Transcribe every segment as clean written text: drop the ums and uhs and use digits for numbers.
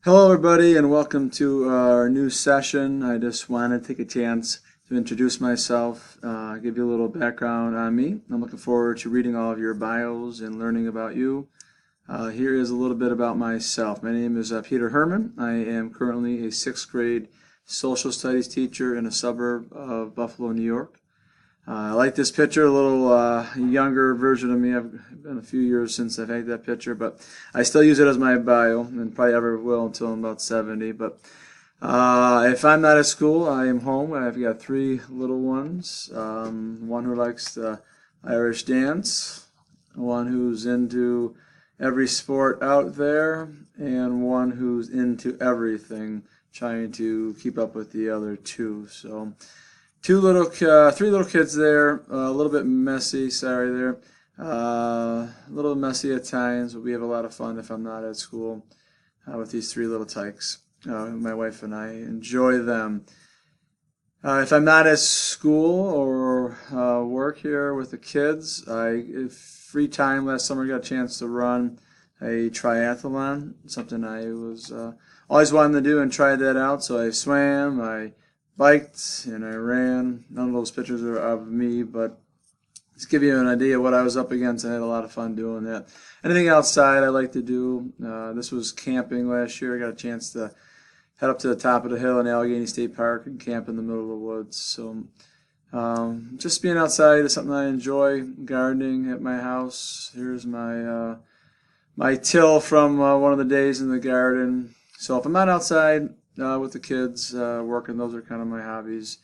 Hello, everybody, and welcome to our new session. I just wanted to take a chance to introduce myself, give you a little background on me. I'm looking forward to reading all of your bios and learning about you. Here is a little bit about myself. My name is Peter Herman. I am currently a sixth grade social studies teacher in a suburb of Buffalo, New York. I like this picture, a little younger version of me. I've been a few years since I've had that picture, but I still use it as my bio and probably ever will until I'm about 70. But if I'm not at school, I am home. I've got three little ones. One who likes the Irish dance, one who's into every sport out there, and one who's into everything, trying to keep up with the other two. So three little kids there, a little bit messy, sorry there. A little messy at times, but we have a lot of fun if I'm not at school with these three little tykes. My wife and I enjoy them. If I'm not at school or work here with the kids, if free time last summer, I got a chance to run a triathlon, something I was always wanting to do and tried that out. So I swam, I biked, and I ran. None of those pictures are of me, but just give you an idea of what I was up against. I had a lot of fun doing that. Anything outside I like to do. This was camping last year. I got a chance to head up to the top of the hill in Allegheny State Park and camp in the middle of the woods. So just being outside is something I enjoy. Gardening at my house. Here's my till from one of the days in the garden. So if I'm not outside with the kids working, those are kind of my hobbies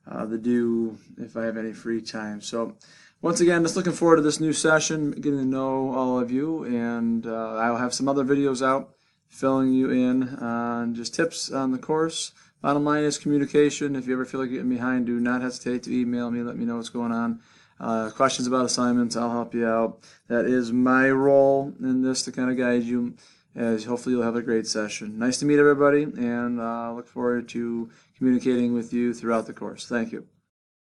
to do if I have any free time. So once again, just looking forward to this new session, getting to know all of you, and I'll have some other videos out filling you in on just tips on the course. Bottom line is communication. If you ever feel like you're getting behind, do not hesitate to email me. Let me know what's going on. Questions about assignments, I'll help you out. That is my role in this, to kind of guide you, as hopefully you'll have a great session. Nice to meet everybody, and look forward to communicating with you throughout the course. Thank you.